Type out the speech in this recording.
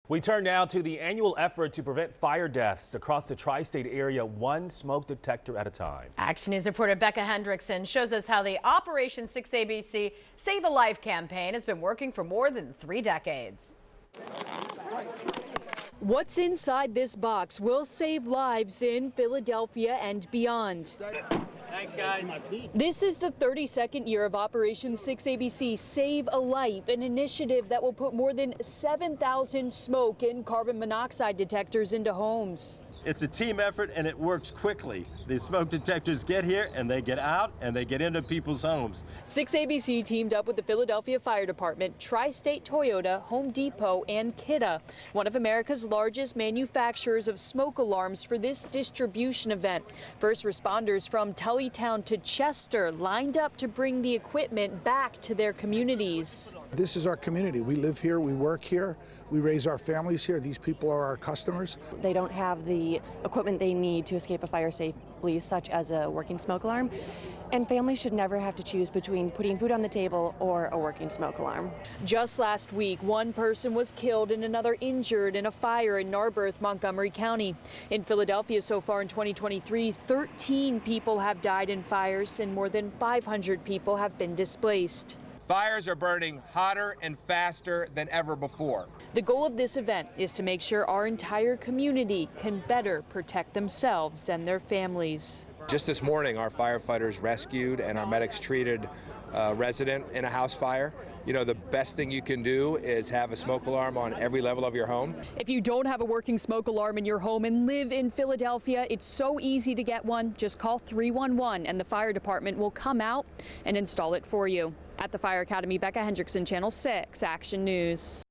We turn now to the annual effort to prevent fire deaths across the tri-state area, one smoke detector at a time. Action News reporter Becca Hendrickson shows us how the Operation 6 ABC Save a Life campaign has been working for more than 3 decades. What's inside this box will save lives in Philadelphia and beyond. Thanks, guys. This is the 32nd year of Operation 6 ABC Save a Life, an initiative that will put more than 7,000 smoke and carbon monoxide detectors into homes. It's a team effort and it works quickly. These smoke detectors get here and they get out and they get into people's homes. 6 ABC teamed up with the Philadelphia Fire Department, Tri-State Toyota, Home Depot, and Kidde, one of America's largest manufacturers of smoke alarms, for this distribution event. First responders from Tullytown to Chester lined up to bring the equipment back to their communities. This is our community. We live here, we work here, we raise our families here. These people are our customers. They don't have the equipment they need to escape a fire safely, such as a working smoke alarm. And families should never have to choose between putting food on the table or a working smoke alarm. Just last week, one person was killed and another injured in a fire in Narberth, Montgomery County. In Philadelphia so far in 2023, 13 people have died in fires and more than 500 people have been displaced. Fires are burning hotter and faster than ever before. The goal of this event is to make sure our entire community can better protect themselves and their families. Just this morning, our firefighters rescued and our medics treated a resident in a house fire. You know, the best thing you can do is have a smoke alarm on every level of your home. If you don't have a working smoke alarm in your home and live in Philadelphia, it's so easy to get one. Just call 311 and the fire department will come out and install it for you. At the Fire Academy, Becca Hendrickson, Channel 6 Action News.